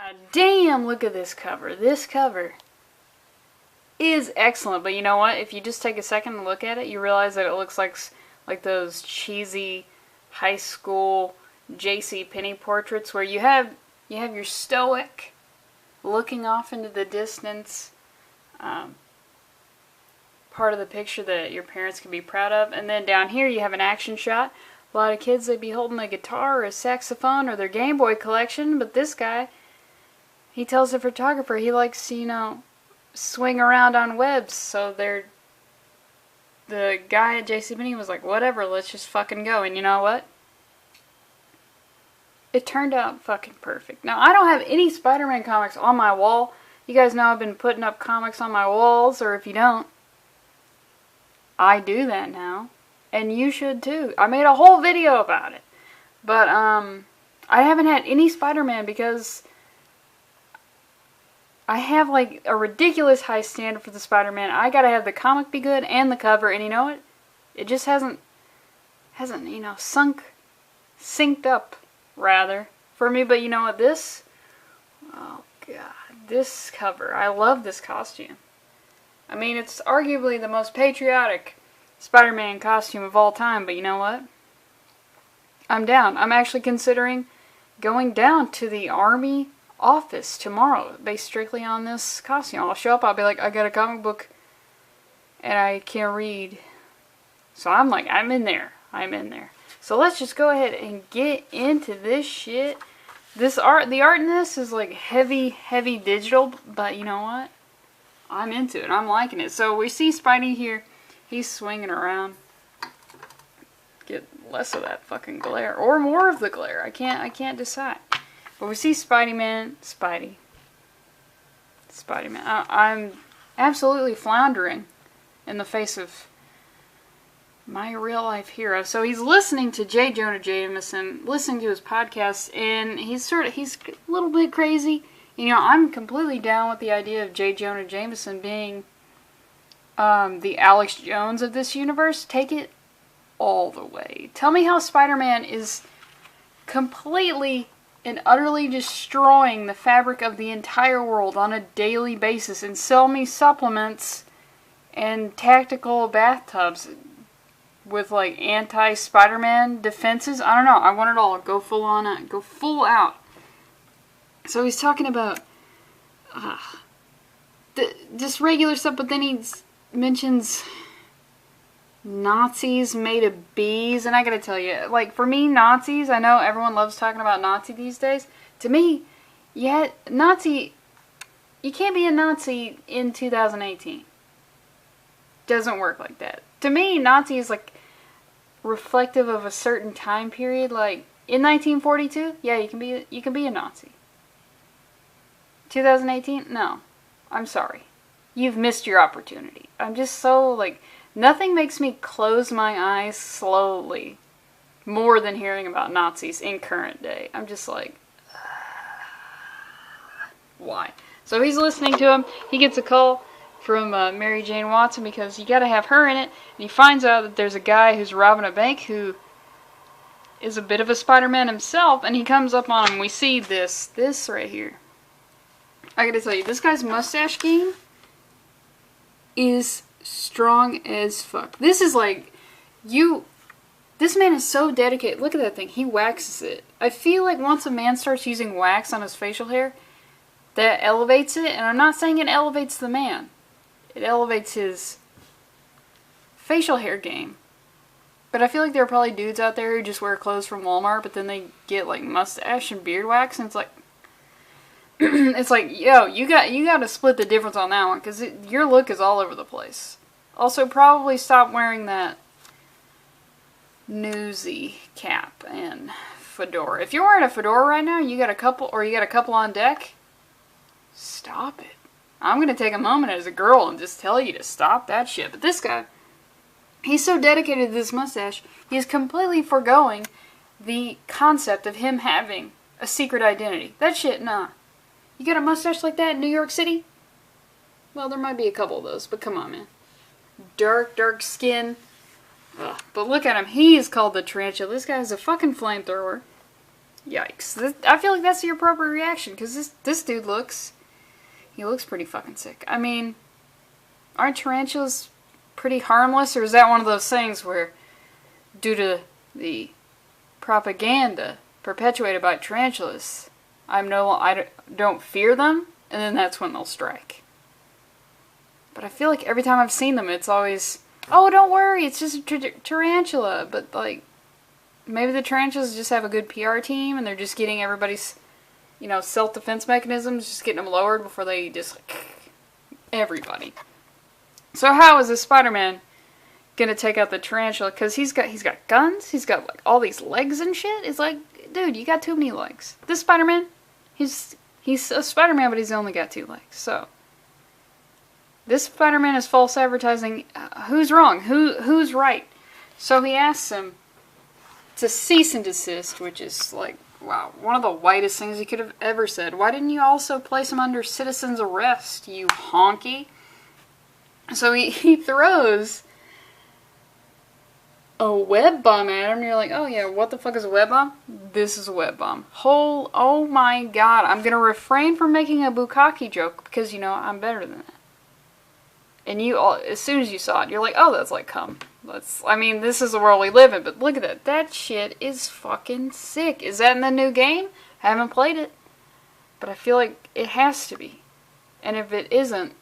God damn, look at this cover. This cover is excellent, but you know what? If you just take a second and look at it, you realize that it looks like those cheesy high school J.C. Penney portraits where you have your stoic looking off into the distance part of the picture that your parents can be proud of, and then down here you have an action shot. A lot of kids, they'd be holding a guitar or a saxophone or their Game Boy collection, but this guy, he tells the photographer he likes to, swing around on webs, so the guy at JCPenney was like, whatever, let's just fucking go, and you know what? It turned out fucking perfect. Now, I don't have any Spider-Man comics on my wall. You guys know I've been putting up comics on my walls, or if you don't, I do that now. And you should too. I made a whole video about it. But, I haven't had any Spider-Man because I have, like, a ridiculous high standard for the Spider-Man. I gotta have the comic be good and the cover, and you know what? It just hasn't, synced up, rather, for me. But you know what? Oh god, this cover. I love this costume. I mean, it's arguably the most patriotic Spider-Man costume of all time, but you know what? I'm down. I'm actually considering going down to the Army office tomorrow, based strictly on this costume. I'll show up, I'll be like, I got a comic book, and I can't read. So I'm like, I'm in there. So let's just go ahead and get into this shit. The art in this is like heavy digital, but you know what? I'm into it. I'm liking it. So we see Spidey here. He's swinging around. Get less of that fucking glare. Or more of the glare. I can't decide. But we see Spider-Man. I'm absolutely floundering in the face of my real life hero. So he's listening to J. Jonah Jameson, listening to his podcast, and he's a little bit crazy. I'm completely down with the idea of J. Jonah Jameson being the Alex Jones of this universe. Take it all the way. Tell me how Spider-Man is completely and utterly destroying the fabric of the entire world on a daily basis, and sell me supplements and tactical bathtubs with like anti-Spider-Man defenses. I don't know. I want it all. Go full on. Go full out. So he's talking about just regular stuff, but then he mentions Nazis made of bees, and I gotta tell you, like, for me, Nazis, I know everyone loves talking about Nazi these days. To me, you can't be a Nazi in 2018. Doesn't work like that. To me, Nazi is like reflective of a certain time period. Like in 1942, yeah, you can be a Nazi. 2018, no. I'm sorry. You've missed your opportunity. I'm just so, like, nothing makes me close my eyes slowly more than hearing about Nazis in current day. I'm just like, why? So he's listening to him. He gets a call from Mary Jane Watson because you gotta have her in it. And he finds out that there's a guy who's robbing a bank who is a bit of a Spider-Man himself, and he comes up on him. We see this right here. I gotta tell you, this guy's mustache game is strong as fuck. This is like, this man is so dedicated. Look at that thing. He waxes it. I feel like once a man starts using wax on his facial hair, that elevates it. And I'm not saying it elevates the man. It elevates his facial hair game. But I feel like there are probably dudes out there who just wear clothes from Walmart, but then they get like mustache and beard wax, and it's like, it's like, yo, you got to split the difference on that one, because your look is all over the place. Also, probably stop wearing that newsy cap and fedora. If you're wearing a fedora right now, you got a couple on deck, stop it. I'm going to take a moment as a girl and just tell you to stop that shit. But this guy, he's so dedicated to this mustache, he's completely foregoing the concept of him having a secret identity. That shit, nah. You got a mustache like that in New York City? Well, there might be a couple of those, but come on, man. Dark skin. Ugh. But look at him. He is called the Tarantula. This guy is a fucking flamethrower. Yikes. I feel like that's the appropriate reaction, because this dude looks pretty fucking sick. I mean, aren't tarantulas pretty harmless, or is that one of those things where, due to the propaganda perpetuated by tarantulas, I don't fear them, and then that's when they'll strike. But I feel like every time I've seen them, it's always, oh, don't worry, it's just a tarantula. But, like, maybe the tarantulas just have a good PR team, and they're just getting everybody's, self-defense mechanisms, just getting them lowered before they just, everybody. So how is this Spider-Man gonna take out the tarantula? Because he's got guns, he's got, like, all these legs and shit. It's like, dude, you got too many legs. This Spider-Man, he's a Spider-Man, but he's only got 2 legs, so. This Spider-Man is false advertising. Who's wrong? Who's right? So he asks him to cease and desist, which is like, wow, one of the whitest things he could have ever said. Why didn't you also place him under citizen's arrest, you honky? So he throws a web bomb at him, and you're like, oh yeah, what the fuck is a web bomb? This is a web bomb. Oh my god, I'm gonna refrain from making a bukkake joke, because, I'm better than that. And as soon as you saw it, you're like, oh, that's like cum. This is the world we live in, but look at that. That shit is fucking sick. Is that in the new game? I haven't played it, but I feel like it has to be. And if it isn't,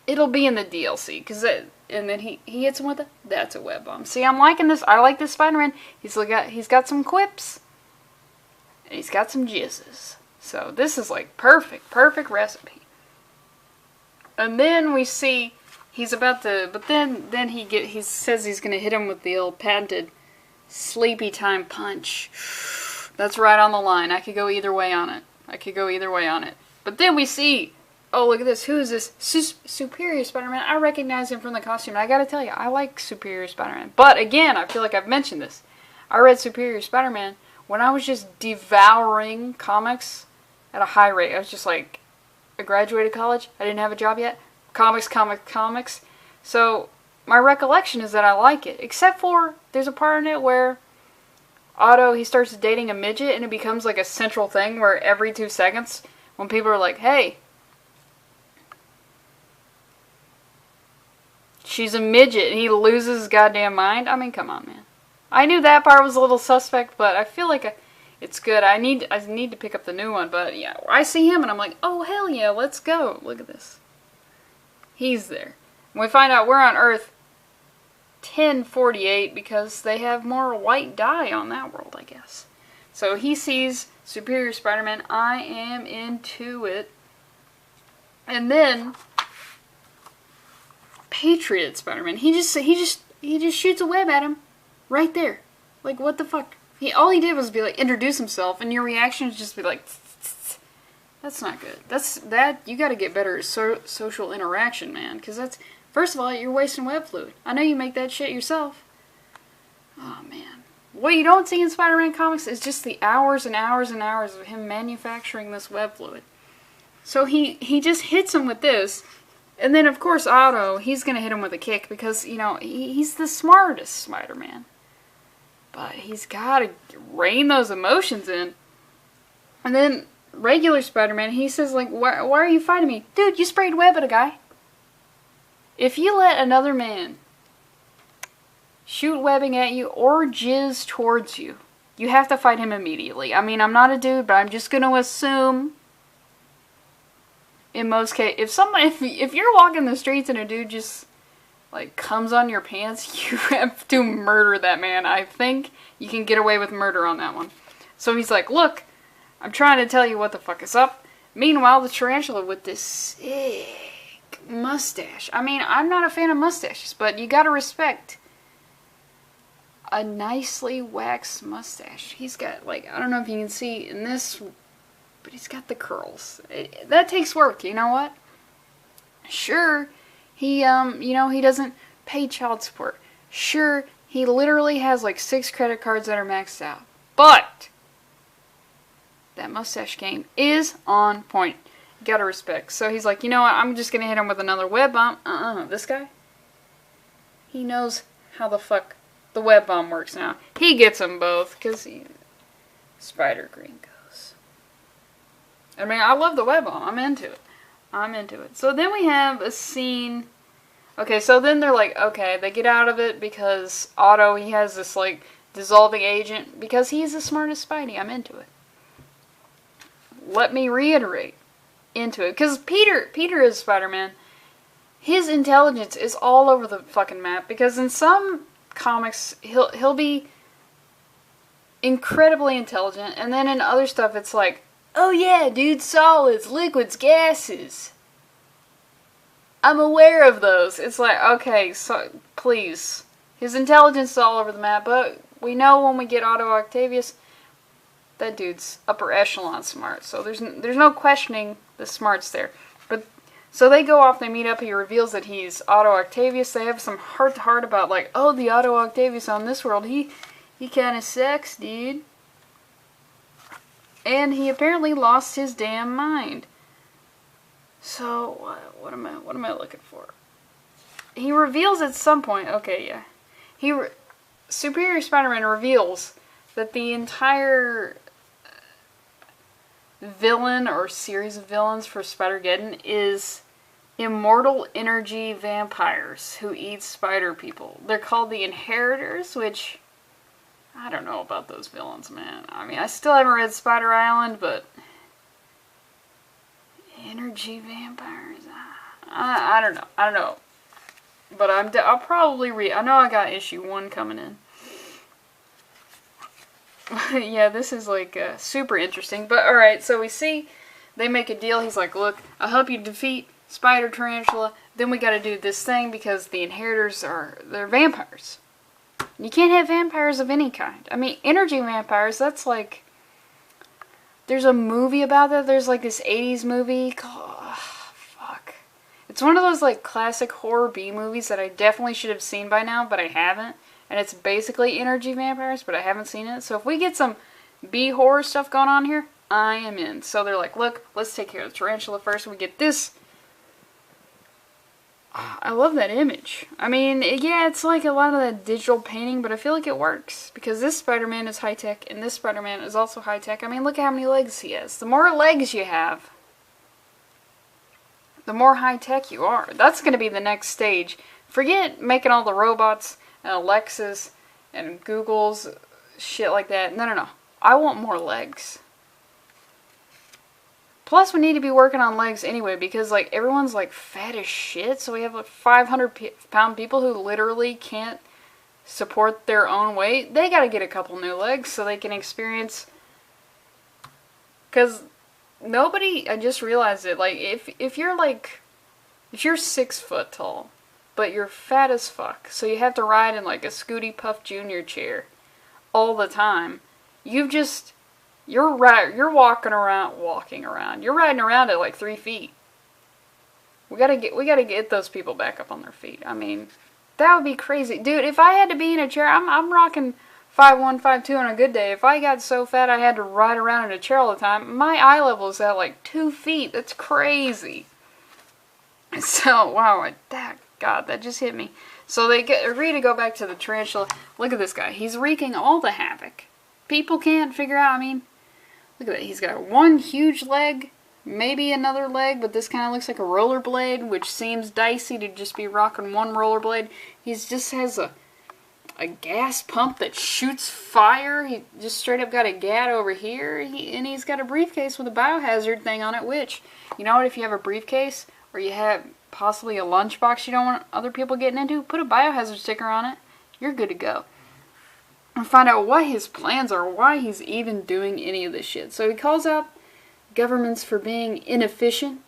it'll be in the DLC, and then he hits him with it. That's a web bomb. See, I'm liking this. I like this Spider-Man. He's got some quips, and he's got some jizzes. So this is like perfect recipe. And then we see he's about to, but then he says he's gonna hit him with the old patented sleepy time punch. That's right on the line. I could go either way on it. But then we see, oh, look at this. Who is this? Superior Spider-Man. I recognize him from the costume. I gotta tell you, I like Superior Spider-Man. But again, I feel like I've mentioned this. I read Superior Spider-Man when I was just devouring comics at a high rate. I was just like, I graduated college. I didn't have a job yet. Comics. So my recollection is that I like it. Except for, there's a part in it where Otto, he starts dating a midget, and it becomes like a central thing where every 2 seconds, when people are like, hey, she's a midget, and he loses his goddamn mind. I mean, come on, man. I knew that part was a little suspect, but I feel like it's good. I need to pick up the new one, but yeah, I see him, and I'm like, oh, hell yeah, let's go. Look at this. He's there. And we find out we're on Earth 1048 because they have more white dye on that world, I guess. So he sees Superior Spider-Man. I am into it. And then Patriot Spider-Man. He just shoots a web at him right there. Like, what the fuck? All he did was be like, introduce himself, and your reaction is just be like, that's not good. You gotta get better at social interaction, man. Because first of all, you're wasting web fluid. I know you make that shit yourself. Oh, man. What you don't see in Spider-Man comics is just the hours and hours and hours of him manufacturing this web fluid. So he just hits him with this. And then, of course, Otto, he's gonna hit him with a kick because, he's the smartest Spider-Man. But he's gotta rein those emotions in. And then regular Spider-Man, he says, like, why are you fighting me? Dude, you sprayed web at a guy. If you let another man shoot webbing at you or jizz towards you, you have to fight him immediately. I mean, I'm not a dude, but I'm just going to assume, in most cases, if you're walking the streets and a dude just, like, comes on your pants, you have to murder that man. I think you can get away with murder on that one. So he's like, look, I'm trying to tell you what the fuck is up. Meanwhile, the tarantula with this sick mustache. I mean, I'm not a fan of mustaches, but you gotta respect a nicely waxed mustache. He's got, like, I don't know if you can see in this, but he's got the curls. That takes work, you know what? Sure, he doesn't pay child support. Sure, he literally has, like, 6 credit cards that are maxed out. But that mustache game is on point. You gotta respect. So he's like, you know what, I'm just gonna hit him with another web bomb. This guy, he knows how the fuck the web bomb works now. He gets them both, because Spider Green goes. I mean, I love the web bomb. I'm into it. I'm into it. So then we have a scene. Okay, so then they're like, okay, they get out of it because Otto, he has this, like, dissolving agent. Because he's the smartest Spidey. I'm into it. Let me reiterate. Into it. Because Peter is Spider-Man. His intelligence is all over the fucking map. Because in some comics, he'll be incredibly intelligent. And then in other stuff, it's like, oh yeah, dude, solids, liquids, gases. I'm aware of those. It's like, okay, so please. His intelligence is all over the map, but we know when we get Otto Octavius, that dude's upper echelon smart. So there's no questioning the smarts there. But so they go off, they meet up, he reveals that he's Otto Octavius. They have some heart-to-heart about, like, oh, the Otto Octavius on this world, he kind of sucks, dude. And he apparently lost his damn mind. So, what am I looking for? He reveals at some point, okay, yeah. Superior Spider-Man reveals that the entire villain or series of villains for Spider-Geddon is immortal energy vampires who eat spider people. They're called the Inheritors, which I don't know about those villains, man. I mean, I still haven't read Spider Island, but energy vampires. I don't know. I don't know. But I'll probably read. I know I got issue 1 coming in. Yeah, this is like super interesting. But alright, so we see they make a deal. He's like, look, I'll help you defeat Spider Tarantula. Then we gotta do this thing because the Inheritors they're vampires. You can't have vampires of any kind. I mean, energy vampires, that's like... There's a movie about that. There's like this 80s movie called... fuck. It's one of those like classic horror B movies that I definitely should have seen by now, but I haven't. And it's basically energy vampires, but I haven't seen it. So if we get some B horror stuff going on here, I am in. So they're like, look, let's take care of the tarantula first. We get this. I love that image. I mean, yeah, it's like a lot of that digital painting, but I feel like it works. Because this Spider-Man is high-tech, and this Spider-Man is also high-tech. I mean, look at how many legs he has. The more legs you have, the more high-tech you are. That's going to be the next stage. Forget making all the robots and Alexas and Googles, shit like that. No. I want more legs. Plus, we need to be working on legs anyway because, like, everyone's, like, fat as shit. So we have, like, 500-pound people who literally can't support their own weight. They gotta get a couple new legs so they can experience... Because nobody... I just realized it. Like, if you're, like... If you're 6 foot tall, but you're fat as fuck, so you have to ride in, like, a Scooty Puff Jr. chair all the time, you've just... You're walking around. You're riding around at like 3 feet. We gotta get those people back up on their feet. I mean, that would be crazy. Dude, if I had to be in a chair, I'm rocking 5'1", 5'2" on a good day. If I got so fat I had to ride around in a chair all the time, my eye level is at like 2 feet. That's crazy. So, wow, God, that just hit me. So they agree to go back to the tarantula. Look at this guy. He's wreaking all the havoc. People can't figure out, I mean... Look at that. He's got one huge leg, maybe another leg, but this kind of looks like a rollerblade, which seems dicey to just be rocking one rollerblade. He just has a gas pump that shoots fire. He just straight up got a gat over here, and he's got a briefcase with a biohazard thing on it, which, you know what, if you have a briefcase, or you have possibly a lunchbox you don't want other people getting into, put a biohazard sticker on it. You're good to go. And find out what his plans are, why he's even doing any of this shit. So he calls out governments for being inefficient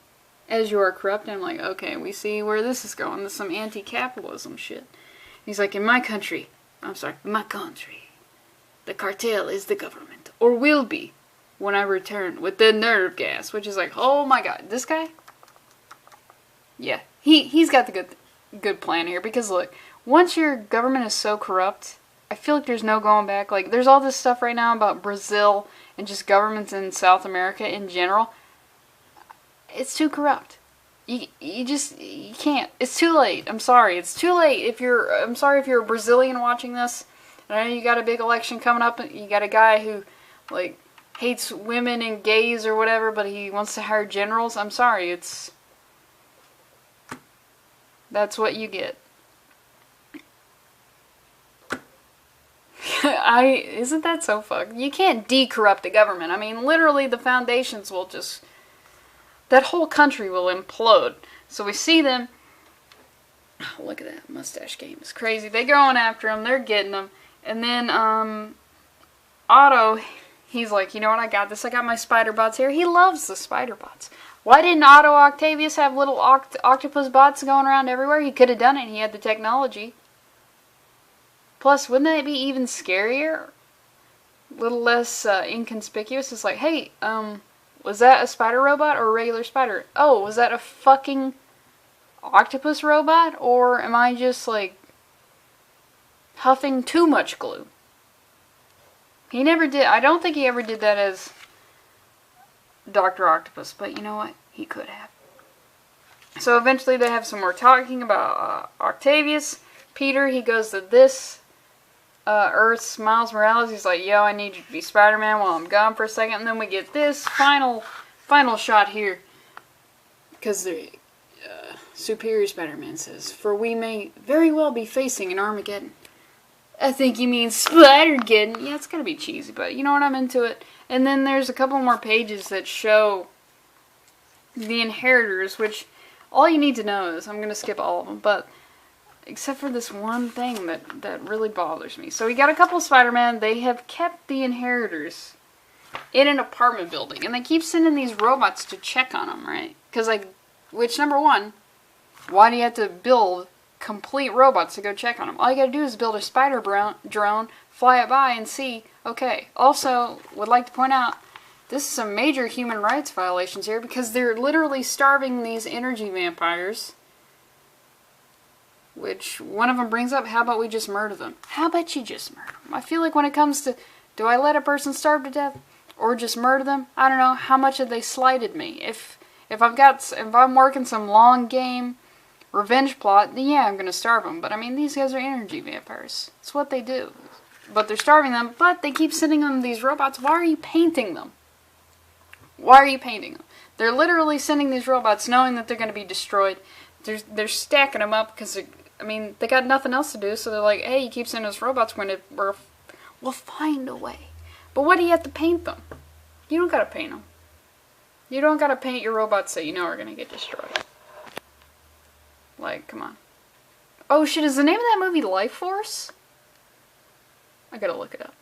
as you are corrupt. And I'm like, okay, we see where this is going. This is some anti-capitalism shit. He's like, in my country, the cartel is the government. Or will be when I return with the nerve gas. Which is like, oh my god, this guy? Yeah, he's got the good plan here. Because look, once your government is so corrupt... I feel like there's no going back. Like, there's all this stuff right now about Brazil and just governments in South America in general. It's too corrupt. You can't. It's too late. I'm sorry. It's too late. I'm sorry if you're a Brazilian watching this. I know you got a big election coming up. You got a guy who, like, hates women and gays or whatever, but he wants to hire generals. I'm sorry, that's what you get. Isn't that so fucked? You can't de-corrupt the government. I mean, literally the foundations will just, that whole country will implode. So we see them, oh, look at that mustache game, it's crazy. They're going after him, they're getting him, and then, Otto, he's like, you know what, I got this, I got my spider bots here. He loves the spider bots. Why didn't Otto Octavius have little octopus bots going around everywhere? He could have done it, he had the technology. Plus, wouldn't that be even scarier? A little less inconspicuous. It's like, hey, was that a spider robot or a regular spider? Oh, was that a fucking octopus robot? Or am I just, like, huffing too much glue? He never did. I don't think he ever did that as Dr. Octopus, but you know what? He could have. So eventually they have some more talking about Octavius. Peter, he goes to this Earth's Miles Morales. He's like, yo, I need you to be Spider-Man while I'm gone for a second. And then we get this final shot here. Because the Superior Spider-Man says, for we may very well be facing an Armageddon. I think you mean Spider-Geddon. Yeah, it's gonna be cheesy, but you know what, I'm into it. And then there's a couple more pages that show the Inheritors, which all you need to know is, I'm gonna skip all of them, but except for this one thing that really bothers me. So we got a couple Spider-Man. They have kept the Inheritors in an apartment building. And they keep sending these robots to check on them, right? Because, like, which, number one, why do you have to build complete robots to go check on them? All you gotta do is build a spider drone, fly it by, and see. Okay. Also, would like to point out, this is some major human rights violations here because they're literally starving these energy vampires. Which, one of them brings up, how about we just murder them? How about you just murder them? I feel like when it comes to, do I let a person starve to death? Or just murder them? I don't know, how much have they slighted me? If I'm working some long game revenge plot, then yeah, I'm gonna starve them. But I mean, these guys are energy vampires. It's what they do. But they're starving them, but they keep sending them these robots. Why are you painting them? Why are you painting them? They're literally sending these robots knowing that they're gonna be destroyed. They're stacking them up because I mean, they got nothing else to do, so they're like, hey, you keep sending us robots, we'll find a way. But why do you have to paint them? You don't gotta paint them. You don't gotta paint your robots that you know are gonna get destroyed. Like, come on. Oh shit, is the name of that movie Life Force? I gotta look it up.